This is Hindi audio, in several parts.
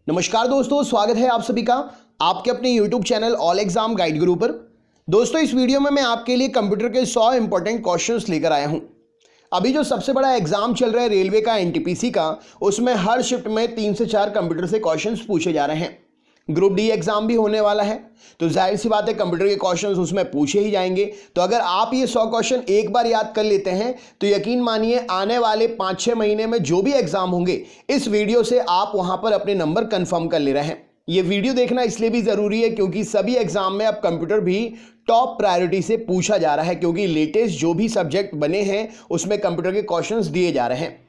नमस्कार दोस्तों, स्वागत है आप सभी का आपके अपने YouTube channel all exam guide गुरु पर। दोस्तों, इस वीडियो में मैं आपके लिए कंप्यूटर के 100 इंपॉर्टेंट क्वेश्चंस लेकर आया हूं। अभी जो सबसे बड़ा एग्जाम चल रहा है रेलवे का, एनटीपीसी का, उसमें हर शिफ्ट में 3 से 4 कंप्यूटर से क्वेश्चंस पूछे जा रहे हैं। ग्रुप डी एग्जाम भी होने वाला है, तो जाहिर सी बात है कंप्यूटर के क्वेश्चंस उसमें पूछे ही जाएंगे। तो अगर आप ये 100 क्वेश्चन एक बार याद कर लेते हैं तो यकीन मानिए आने वाले 5-6 महीने में जो भी एग्जाम होंगे, इस वीडियो से आप वहां पर अपने नंबर कंफर्म कर ले रहे हैं। ये वीडियो देखना इसलिए भी जरूरी है क्योंकि सभी एग्जाम में अब कंप्यूटर भी टॉप प्रायोरिटी से पूछा जा रहा है, क्योंकि लेटेस्ट जो भी सब्जेक्ट बने हैं उसमें कंप्यूटर के क्वेश्चंस दिए जा रहे हैं।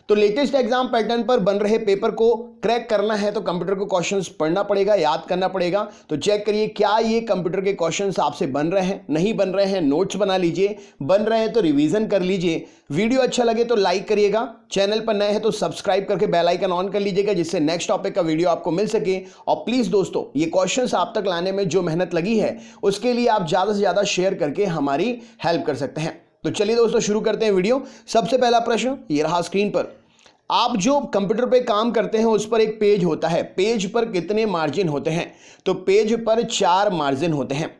तो लेटेस्ट एग्जाम पैटर्न पर बन रहे पेपर को क्रैक करना है तो कंप्यूटर को क्वेश्चंस पढ़ना पड़ेगा, याद करना पड़ेगा। तो चेक करिए क्या ये कंप्यूटर के क्वेश्चंस आपसे बन रहे हैं, नहीं बन रहे हैं नोट्स बना लीजिए, बन रहे हैं तो रिवीजन कर लीजिए। वीडियो अच्छा लगे तो लाइक करिएगा, चैनल पर नए हैं तो सब्सक्राइब करके बेल आइकन ऑन कर लीजिएगा जिससे नेक्स्ट टॉपिक का वीडियो आपको मिल सके। और प्लीज दोस्तों, ये क्वेश्चंस आप तक लाने में जो मेहनत लगी है उसके लिए आप ज्यादा से ज्यादा शेयर करके हमारी हेल्प कर सकते हैं। तो चलिए दोस्तों शुरू करते हैं वीडियो। सबसे पहला प्रश्न ये रहा स्क्रीन पर। आप जो कंप्यूटर पे काम करते हैं उस पर एक पेज होता है, पेज पर कितने मार्जिन होते हैं? तो पेज पर 4 मार्जिन होते हैं।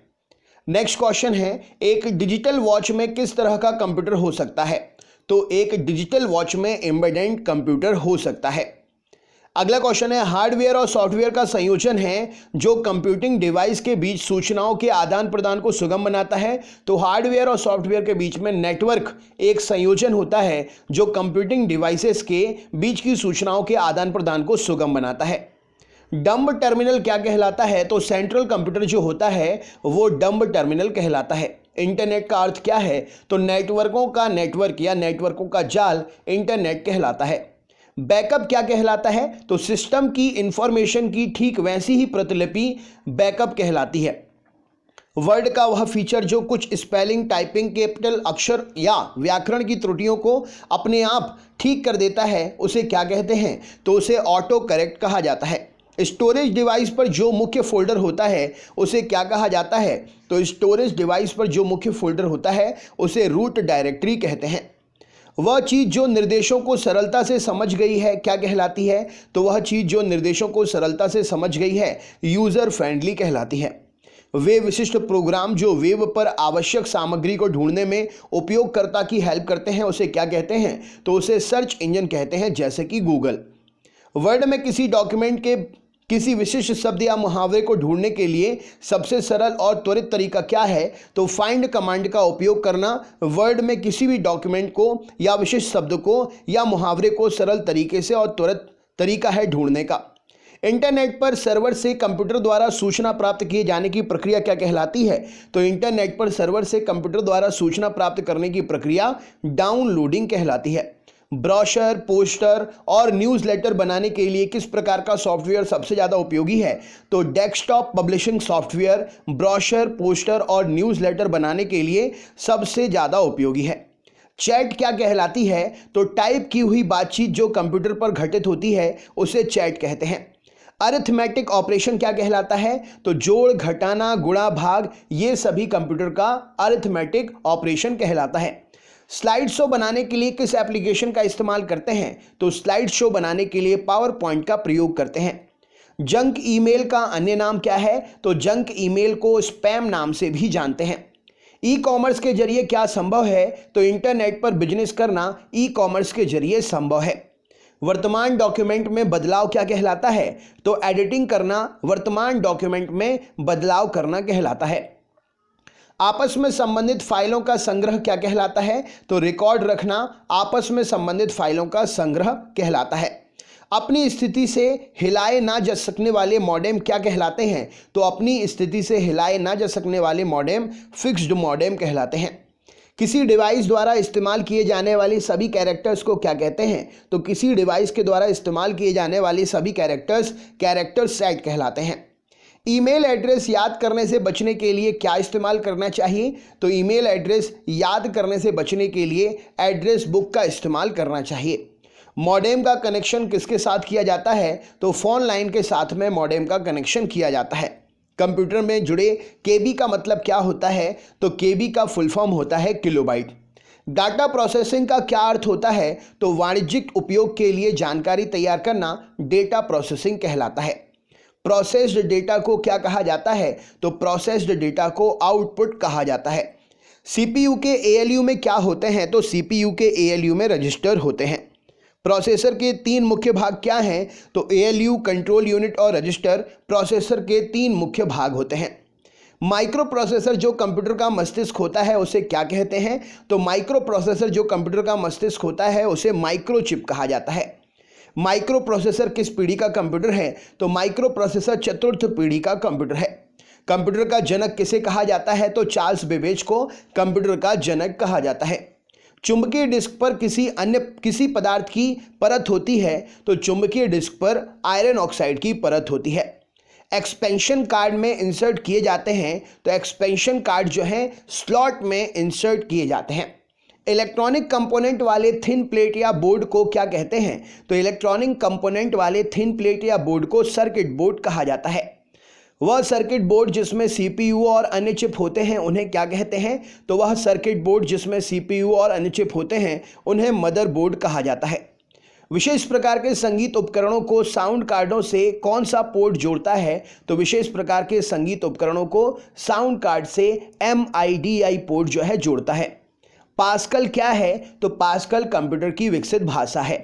नेक्स्ट क्वेश्चन है, एक डिजिटल वॉच में किस तरह का कंप्यूटर हो सकता है? तो एक डिजिटल वॉच में एम्बेडेड कंप्यूटर हो सकता है। अगला क्वेश्चन है, हार्डवेयर और सॉफ्टवेयर का संयोजन है जो कंप्यूटिंग डिवाइस के बीच सूचनाओं के आदान प्रदान को सुगम बनाता है। तो हार्डवेयर और सॉफ्टवेयर के बीच में नेटवर्क एक संयोजन होता है जो कंप्यूटिंग डिवाइसेस के बीच की सूचनाओं के आदान प्रदान को सुगम बनाता है। डंब टर्मिनल क्या कहलाता है? तो सेंट्रल कंप्यूटर जो होता है वो डंब टर्मिनल कहलाता है। इंटरनेट का अर्थ क्या है? तो नेटवर्कों का नेटवर्क या नेटवर्कों का जाल इंटरनेट कहलाता है। बैकअप क्या कहलाता है? तो सिस्टम की इंफॉर्मेशन की ठीक वैसी ही प्रतिलिपि बैकअप कहलाती है। वर्ड का वह फीचर जो कुछ स्पेलिंग, टाइपिंग, कैपिटल अक्षर या व्याकरण की त्रुटियों को अपने आप ठीक कर देता है उसे क्या कहते हैं? तो उसे ऑटो करेक्ट कहा जाता है। स्टोरेज डिवाइस पर जो मुख्य फोल्डर होता है उसे क्या कहा जाता है? तो स्टोरेज डिवाइस पर जो मुख्य फोल्डर होता है उसे रूट डायरेक्टरी कहते हैं। वह चीज़ जो निर्देशों को सरलता से समझ गई है क्या कहलाती है? तो वह चीज़ जो निर्देशों को सरलता से समझ गई है यूज़र फ्रेंडली कहलाती है। वे विशिष्ट प्रोग्राम जो वेब पर आवश्यक सामग्री को ढूंढने में उपयोगकर्ता की हेल्प करते हैं उसे क्या कहते हैं? तो उसे सर्च इंजन कहते हैं, जैसे कि गूगल। वर्ड में किसी डॉक्यूमेंट के किसी विशिष्ट शब्द या मुहावरे को ढूंढने के लिए सबसे सरल और त्वरित तरीका क्या है? तो फाइंड कमांड का उपयोग करना वर्ड में किसी भी डॉक्यूमेंट को या विशिष्ट शब्द को या मुहावरे को सरल तरीके से और त्वरित तरीका है ढूंढने का। इंटरनेट पर सर्वर से कंप्यूटर द्वारा सूचना प्राप्त किए जाने की प्रक्रिया क्या कहलाती है? तो इंटरनेट पर सर्वर से कंप्यूटर द्वारा सूचना प्राप्त करने की प्रक्रिया डाउनलोडिंग कहलाती है। ब्रोशर, पोस्टर और न्यूज़लेटर बनाने के लिए किस प्रकार का सॉफ्टवेयर सबसे ज़्यादा उपयोगी है? तो desktop publishing software brochure, poster और न्यूज़लेटर बनाने के लिए सबसे ज़्यादा उपयोगी है। चैट क्या कहलाती है? तो टाइप की हुई बातचीत जो कंप्यूटर पर घटित होती है उसे चैट कहते हैं। अरिथमेटिक ऑपरेशन क्या कहलाता है? तो जोड़, घटाना, गुणा, भाग, ये सभी कंप्यूटर का अरिथमेटिक ऑपरेशन कहलाता है। स्लाइड शो बनाने के लिए किस एप्लीकेशन का इस्तेमाल करते हैं? तो स्लाइड शो बनाने के लिए पावर पॉइंट का प्रयोग करते हैं। जंक ईमेल का अन्य नाम क्या है? तो जंक ईमेल को स्पैम नाम से भी जानते हैं। ई कॉमर्स के जरिए क्या संभव है? तो इंटरनेट पर बिजनेस करना ई कॉमर्स के जरिए संभव है। वर्तमान डॉक्यूमेंट में बदलाव क्या कहलाता है? तो एडिटिंग करना वर्तमान डॉक्यूमेंट में बदलाव करना कहलाता है। आपस में संबंधित फाइलों का संग्रह क्या कहलाता है? तो रिकॉर्ड रखना आपस में संबंधित फाइलों का संग्रह कहलाता है। अपनी स्थिति से हिलाए ना जा सकने वाले मॉडेम क्या कहलाते हैं? तो अपनी स्थिति से हिलाए ना जा सकने वाले मॉडेम फिक्स्ड मॉडेम कहलाते हैं। किसी डिवाइस द्वारा इस्तेमाल किए जाने वाले सभी कैरेक्टर्स को क्या कहते हैं? तो किसी डिवाइस के द्वारा इस्तेमाल किए जाने वाले सभी कैरेक्टर्स कैरेक्टर सेट कहलाते हैं। ईमेल एड्रेस याद करने से बचने के लिए क्या इस्तेमाल करना चाहिए? तो ईमेल एड्रेस याद करने से बचने के लिए एड्रेस बुक का इस्तेमाल करना चाहिए। मॉडेम का कनेक्शन किसके साथ किया जाता है? तो फोन लाइन के साथ में मॉडेम का कनेक्शन किया जाता है। कंप्यूटर में जुड़े केबी का मतलब क्या होता है? तो केबी का फुल फॉर्म होता है किलोबाइट। डाटा प्रोसेसिंग का क्या अर्थ होता है? तो वाणिज्यिक उपयोग के लिए जानकारी तैयार करना डेटा प्रोसेसिंग कहलाता है। प्रोसेस्ड डेटा को क्या कहा जाता है? तो प्रोसेस्ड डेटा को आउटपुट कहा जाता है। सीपीयू के एएलयू में क्या होते हैं? तो सीपीयू के एएलयू में रजिस्टर होते हैं। प्रोसेसर के तीन मुख्य भाग क्या हैं? तो एएलयू, कंट्रोल यूनिट और रजिस्टर प्रोसेसर के तीन मुख्य भाग होते हैं। माइक्रो प्रोसेसर जो कंप्यूटर का मस्तिष्क होता है उसे क्या कहते हैं? तो माइक्रो प्रोसेसर जो कंप्यूटर का मस्तिष्क होता है उसे माइक्रोचिप कहा जाता है। माइक्रो प्रोसेसर किस पीढ़ी का कंप्यूटर है? तो माइक्रो प्रोसेसर चतुर्थ पीढ़ी का कंप्यूटर है। कंप्यूटर का जनक किसे कहा जाता है? तो चार्ल्स बेबेज को कंप्यूटर का जनक कहा जाता है। चुंबकीय डिस्क पर किसी पदार्थ की परत होती है? तो चुंबकीय डिस्क पर आयरन ऑक्साइड की परत होती है। एक्सपेंशन कार्ड में इंसर्ट किए जाते हैं, तो एक्सपेंशन कार्ड जो है स्लॉट में इंसर्ट किए जाते हैं। इलेक्ट्रॉनिक कंपोनेंट वाले थिन प्लेट या बोर्ड को क्या कहते हैं? तो इलेक्ट्रॉनिक कंपोनेंट वाले थिन प्लेट या बोर्ड को सर्किट बोर्ड कहा जाता है। वह सर्किट बोर्ड जिसमें सीपीयू और अन्य चिप होते हैं उन्हें क्या कहते हैं? तो वह सर्किट बोर्ड जिसमें सीपीयू और अन्य चिप होते हैं उन्हें मदरबोर्ड कहा जाता है। विशेष प्रकार के संगीत उपकरणों को साउंड कार्डों से कौन सा पोर्ट जोड़ता है? तो विशेष प्रकार के संगीत उपकरणों को साउंड कार्ड से MIDI पोर्ट जो है जोड़ता है। पास्कल क्या है? तो पास्कल कंप्यूटर की विकसित भाषा है।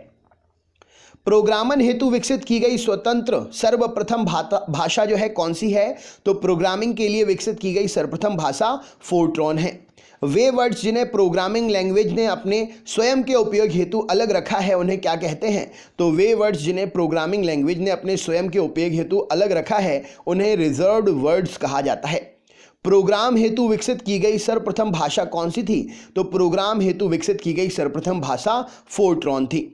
प्रोग्रामन हेतु विकसित की गई स्वतंत्र सर्वप्रथम भाषा जो है कौन सी है? तो प्रोग्रामिंग के लिए विकसित की गई सर्वप्रथम भाषा फोर्ट्रॉन है। वे वर्ड्स जिन्हें प्रोग्रामिंग लैंग्वेज ने अपने स्वयं के उपयोग हेतु अलग रखा है उन्हें क्या कहते हैं? तो वे वर्ड्स जिन्हें प्रोग्रामिंग लैंग्वेज ने अपने स्वयं के उपयोग हेतु अलग रखा है उन्हें रिजर्व्ड वर्ड्स कहा जाता है। प्रोग्राम हेतु विकसित की गई सर्वप्रथम भाषा कौन सी थी? तो प्रोग्राम हेतु विकसित की गई सर्वप्रथम भाषा फोर्ट्रॉन थी।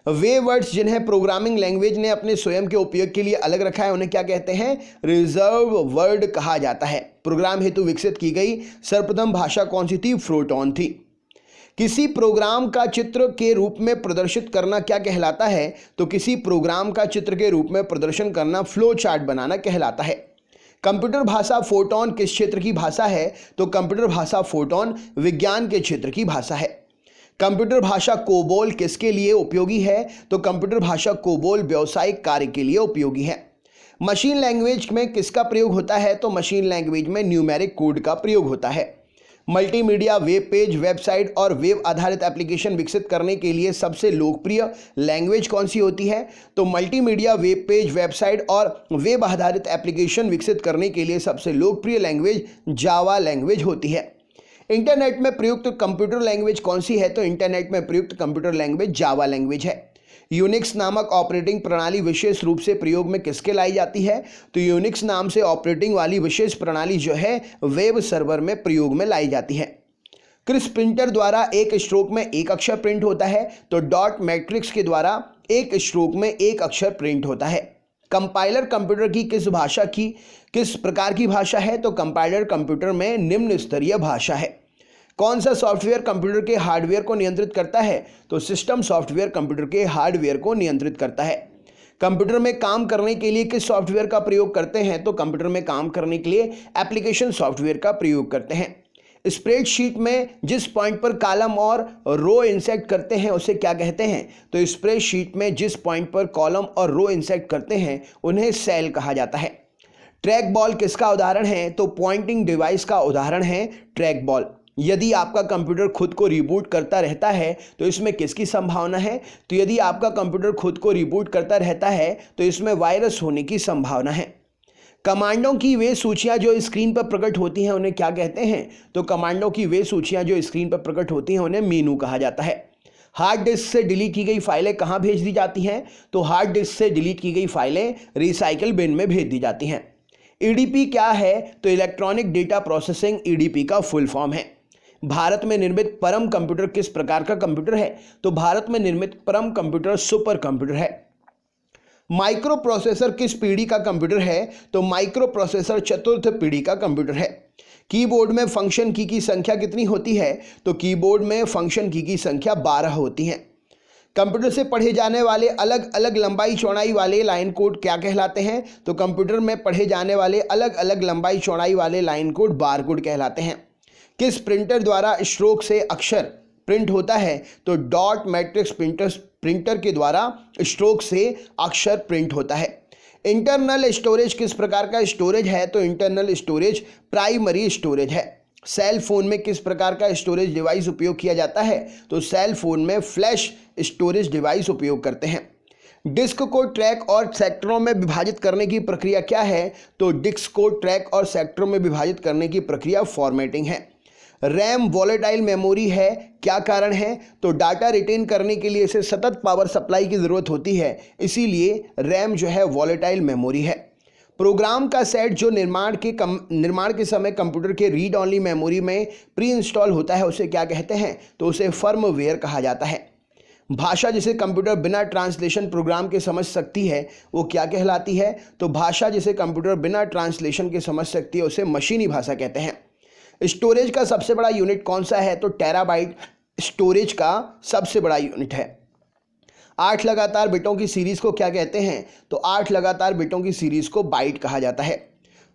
वे वर्ड्स जिन्हें प्रोग्रामिंग लैंग्वेज ने अपने स्वयं के उपयोग के लिए अलग रखा है उन्हें क्या कहते हैं? रिजर्व वर्ड कहा जाता है। प्रोग्राम हेतु विकसित की गई सर्वप्रथम भाषा कौन सी थी? फोर्ट्रॉन थी। किसी प्रोग्राम का चित्र के रूप में प्रदर्शित करना क्या कहलाता है? तो किसी प्रोग्राम का चित्र के रूप में प्रदर्शन करना फ्लो चार्ट बनाना कहलाता है। कंप्यूटर भाषा फोर्ट्रॉन किस क्षेत्र की भाषा है? तो कंप्यूटर भाषा फोर्ट्रॉन विज्ञान के क्षेत्र की भाषा है। कंप्यूटर भाषा कोबोल किसके लिए उपयोगी है? तो कंप्यूटर भाषा कोबोल व्यावसायिक कार्य के लिए उपयोगी है। मशीन लैंग्वेज में किसका प्रयोग होता है? तो मशीन लैंग्वेज में न्यूमेरिक कोड का प्रयोग होता है। मल्टीमीडिया, वेब पेज, वेबसाइट और वेब आधारित एप्लीकेशन विकसित करने के लिए सबसे लोकप्रिय लैंग्वेज कौन सी होती है? तो मल्टीमीडिया, वेब पेज, वेबसाइट और वेब आधारित एप्लीकेशन विकसित करने के लिए सबसे लोकप्रिय लैंग्वेज जावा लैंग्वेज होती है। इंटरनेट में प्रयुक्त कंप्यूटर लैंग्वेज कौन सी है? तो इंटरनेट में प्रयुक्त कंप्यूटर लैंग्वेज जावा लैंग्वेज है। यूनिक्स नामक ऑपरेटिंग प्रणाली विशेष रूप से प्रयोग में किसके लाई जाती है? तो यूनिक्स नाम से ऑपरेटिंग वाली विशेष प्रणाली जो है वेब सर्वर में प्रयोग में लाई जाती है। किस प्रिंटर द्वारा एक स्ट्रोक में एक अक्षर प्रिंट होता है? तो डॉट मैट्रिक्स के द्वारा एक स्ट्रोक में एक अक्षर प्रिंट होता है। कंपाइलर कंप्यूटर की किस प्रकार की भाषा है? तो कंपाइलर कंप्यूटर में निम्न स्तरीय भाषा है। कौन सा सॉफ्टवेयर कंप्यूटर के हार्डवेयर को नियंत्रित करता है? तो सिस्टम सॉफ्टवेयर कंप्यूटर के हार्डवेयर को नियंत्रित करता है। कंप्यूटर में काम करने के लिए किस सॉफ्टवेयर का प्रयोग करते हैं? तो कंप्यूटर में काम करने के लिए एप्लीकेशन सॉफ्टवेयर का प्रयोग करते हैं। स्प्रेडशीट में जिस पॉइंट पर कॉलम और रो इंसर्ट करते हैं उसे क्या कहते हैं? तो स्प्रेडशीट में जिस पॉइंट पर कॉलम और रो इंसर्ट करते हैं उन्हें सेल कहा जाता है। ट्रैक बॉल किसका उदाहरण है? तो पॉइंटिंग डिवाइस का उदाहरण है ट्रैक बॉल। यदि आपका कंप्यूटर खुद को रिबूट करता रहता है तो इसमें किसकी संभावना है? तो यदि आपका कंप्यूटर खुद को रिबूट करता रहता है तो इसमें वायरस होने की संभावना है। कमांडों की वे सूचियां जो स्क्रीन पर प्रकट होती हैं उन्हें क्या कहते हैं? तो कमांडों की वे सूचियां जो स्क्रीन पर प्रकट होती हैं उन्हें मेनू कहा जाता है। हार्ड डिस्क से डिलीट की गई फाइलें कहाँ भेज दी जाती हैं? तो हार्ड डिस्क से डिलीट की गई फाइलें रिसाइकल बिन में भेज दी जाती हैं। ईडीपी क्या है? तो इलेक्ट्रॉनिक डेटा प्रोसेसिंग ईडीपी का फुल फॉर्म है। भारत में निर्मित परम कंप्यूटर किस प्रकार का कंप्यूटर है? तो भारत में निर्मित परम कंप्यूटर सुपर कंप्यूटर है। माइक्रो प्रोसेसर किस पीढ़ी का कंप्यूटर है? तो माइक्रो प्रोसेसर चतुर्थ पीढ़ी का कंप्यूटर है। कीबोर्ड में फंक्शन की संख्या कितनी होती है? तो कीबोर्ड में फंक्शन की संख्या 12 होती है। कंप्यूटर से पढ़े जाने वाले अलग अलग लंबाई चौड़ाई वाले लाइन कोड क्या कहलाते हैं? तो कंप्यूटर में पढ़े जाने वाले अलग अलग लंबाई चौड़ाई वाले लाइन कोड बार कोड कहलाते हैं। किस प्रिंटर द्वारा स्ट्रोक से अक्षर प्रिंट होता है तो डॉट मैट्रिक्स प्रिंटर के द्वारा स्ट्रोक से अक्षर प्रिंट होता है। इंटरनल स्टोरेज किस प्रकार का स्टोरेज है? तो इंटरनल स्टोरेज प्राइमरी स्टोरेज है। सेल फोन में किस प्रकार का स्टोरेज डिवाइस उपयोग किया जाता है? तो सेल फोन में फ्लैश स्टोरेज डिवाइस उपयोग करते हैं। डिस्क को ट्रैक और सेक्टरों में विभाजित करने की प्रक्रिया क्या है? तो डिस्क को ट्रैक और सेक्टरों में विभाजित करने की प्रक्रिया फॉर्मेटिंग है। रैम वॉलेटाइल मेमोरी है, क्या कारण है? तो डाटा रिटेन करने के लिए इसे सतत पावर सप्लाई की ज़रूरत होती है, इसीलिए रैम जो है वॉलेटाइल मेमोरी है। प्रोग्राम का सेट जो निर्माण के समय कंप्यूटर के रीड ऑनली मेमोरी में प्री इंस्टॉल होता है उसे क्या कहते हैं? तो उसे फर्मवेयर कहा जाता है। भाषा जिसे कंप्यूटर बिना ट्रांसलेशन प्रोग्राम के समझ सकती है वो क्या कहलाती है? तो भाषा जिसे कंप्यूटर बिना ट्रांसलेशन के समझ सकती है उसे मशीनी भाषा कहते हैं। स्टोरेज का सबसे बड़ा यूनिट कौन सा है? तो टेराबाइट स्टोरेज का सबसे बड़ा यूनिट है। 8 लगातार बिटों की सीरीज को क्या कहते हैं? तो 8 लगातार बिटों की सीरीज को बाइट कहा जाता है।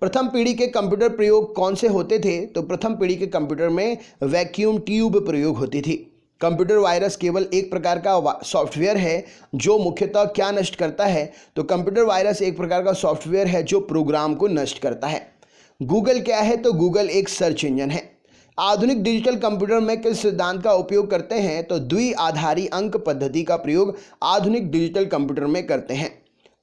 प्रथम पीढ़ी के कंप्यूटर प्रयोग कौन से होते थे? तो प्रथम पीढ़ी के कंप्यूटर में वैक्यूम ट्यूब प्रयोग होती थी। कंप्यूटर वायरस केवल एक प्रकार का सॉफ्टवेयर है जो मुख्यतः क्या नष्ट करता है? तो कंप्यूटर वायरस एक प्रकार का सॉफ्टवेयर है जो प्रोग्राम को नष्ट करता है। गूगल क्या है? तो गूगल एक सर्च इंजन है। आधुनिक डिजिटल कंप्यूटर में किस सिद्धांत का उपयोग करते हैं? तो द्विआधारी अंक पद्धति का प्रयोग आधुनिक डिजिटल कंप्यूटर में करते हैं।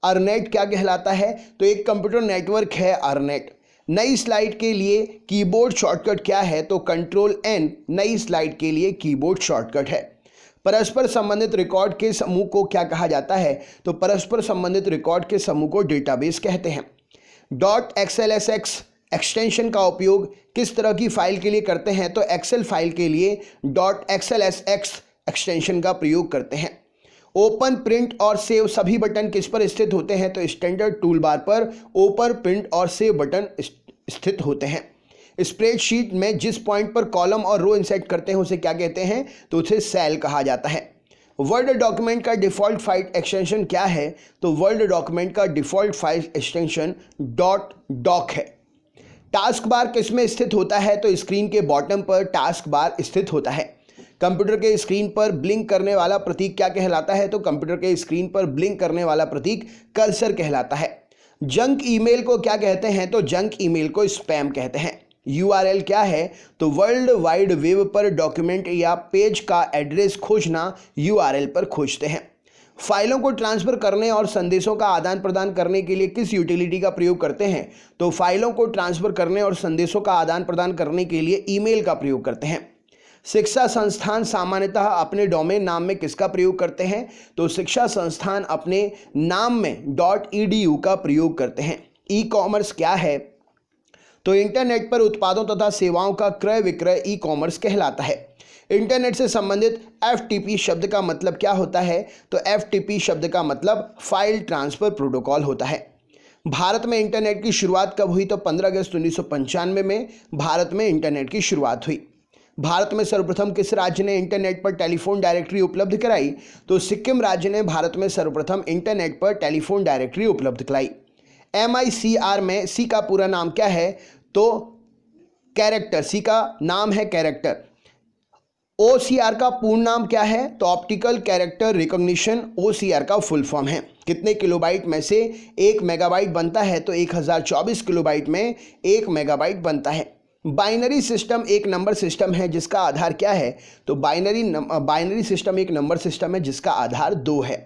अर्नेट क्या कहलाता है? तो एक कंप्यूटर नेटवर्क है अर्नेट। नई स्लाइड के लिए कीबोर्ड शॉर्टकट क्या है? तो कंट्रोल एन नई स्लाइड के लिए कीबोर्ड शॉर्टकट है। परस्पर संबंधित रिकॉर्ड के समूह को क्या कहा जाता है? तो परस्पर संबंधित रिकॉर्ड के समूह को डेटाबेस कहते हैं। .xlsx एक्सटेंशन का उपयोग किस तरह की फाइल के लिए करते हैं? तो एक्सेल फाइल के लिए .xlsx एक्सटेंशन का प्रयोग करते हैं। ओपन, प्रिंट और सेव सभी बटन किस पर स्थित होते हैं? तो स्टैंडर्ड टूल बार पर ओपन, प्रिंट और सेव बटन स्थित होते हैं। स्प्रेडशीट में जिस पॉइंट पर कॉलम और रो इंसर्ट करते हैं उसे क्या कहते हैं? तो उसे सेल कहा जाता है। वर्ड डॉक्यूमेंट का डिफ़ॉल्ट फाइल एक्सटेंशन क्या है? तो वर्ड डॉक्यूमेंट का डिफ़ॉल्ट फाइल एक्सटेंशन .doc है। टास्क बार किस में स्थित होता है? तो स्क्रीन के बॉटम पर टास्क बार स्थित होता है। कंप्यूटर के स्क्रीन पर ब्लिंक करने वाला प्रतीक क्या कहलाता है? तो कंप्यूटर के स्क्रीन पर ब्लिंक करने वाला प्रतीक कर्सर कहलाता है। जंक ईमेल को क्या कहते हैं? तो जंक ईमेल को स्पैम कहते हैं। URL क्या है? तो वर्ल्ड वाइड वेब पर डॉक्यूमेंट या पेज का एड्रेस खोजना URL पर खोजते हैं। फाइलों को ट्रांसफ़र करने और संदेशों का आदान प्रदान करने के लिए किस यूटिलिटी का प्रयोग करते हैं? तो फाइलों को ट्रांसफ़र करने और संदेशों का आदान प्रदान करने के लिए ईमेल का प्रयोग करते हैं। शिक्षा संस्थान सामान्यतः अपने डोमेन नाम में किसका प्रयोग करते हैं? तो शिक्षा संस्थान अपने नाम में .edu का प्रयोग करते हैं। ई कॉमर्स क्या है? तो इंटरनेट पर उत्पादों तथा सेवाओं का क्रय विक्रय ई कॉमर्स कहलाता है। इंटरनेट से संबंधित FTP शब्द का मतलब क्या होता है? तो FTP शब्द का मतलब फाइल ट्रांसफ़र प्रोटोकॉल होता है। भारत में इंटरनेट की शुरुआत कब हुई? तो 15 अगस्त 1995 में भारत में इंटरनेट की शुरुआत हुई। भारत में सर्वप्रथम किस राज्य ने इंटरनेट पर टेलीफोन डायरेक्टरी उपलब्ध कराई? तो सिक्किम राज्य ने भारत में सर्वप्रथम इंटरनेट पर टेलीफोन डायरेक्टरी उपलब्ध कराई। MICR में सी का पूरा नाम क्या है? तो कैरेक्टर, सी का नाम है कैरेक्टर। OCR का पूर्ण नाम क्या है? तो ऑप्टिकल कैरेक्टर रिकॉग्निशन OCR का फुल फॉर्म है। कितने किलोबाइट में से 1 मेगाबाइट बनता है? तो 1024 किलोबाइट में 1 मेगाबाइट बनता है। बाइनरी सिस्टम एक नंबर सिस्टम है जिसका आधार क्या है? तो बाइनरी सिस्टम एक नंबर सिस्टम है जिसका आधार 2 है।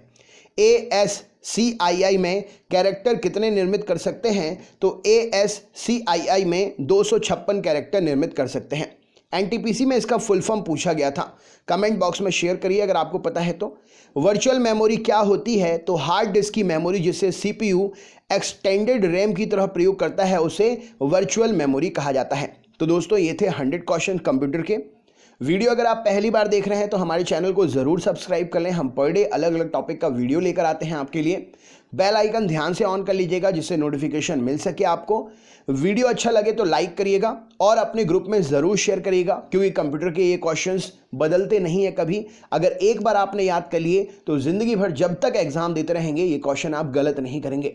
ASCII में कैरेक्टर कितने निर्मित कर सकते हैं? तो ASCII में 256 कैरेक्टर निर्मित कर सकते हैं। NTPC में इसका फुल फॉर्म पूछा गया था। कमेंट बॉक्स में शेयर करिए अगर आपको पता है तो। वर्चुअल मेमोरी क्या होती है? तो हार्ड डिस्क की मेमोरी जिसे CPU एक्सटेंडेड रैम की तरह प्रयोग करता है उसे वर्चुअल मेमोरी कहा जाता है। तो दोस्तों ये थे 100 क्वेश्चन कंप्यूटर के। वीडियो अगर आप पहली बार देख रहे हैं तो हमारे चैनल को ज़रूर सब्सक्राइब कर लें। हम पर डे अलग अलग टॉपिक का वीडियो लेकर आते हैं आपके लिए। बेल आइकन ध्यान से ऑन कर लीजिएगा जिससे नोटिफिकेशन मिल सके आपको। वीडियो अच्छा लगे तो लाइक करिएगा और अपने ग्रुप में ज़रूर शेयर करिएगा क्योंकि कंप्यूटर के ये क्वेश्चंस बदलते नहीं है कभी। अगर एक बार आपने याद कर लिए तो ज़िंदगी भर जब तक एग्जाम देते रहेंगे ये क्वेश्चन आप गलत नहीं करेंगे।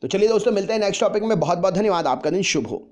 तो चलिए दोस्तों मिलते हैं नेक्स्ट टॉपिक में। बहुत बहुत धन्यवाद। आपका दिन शुभ हो।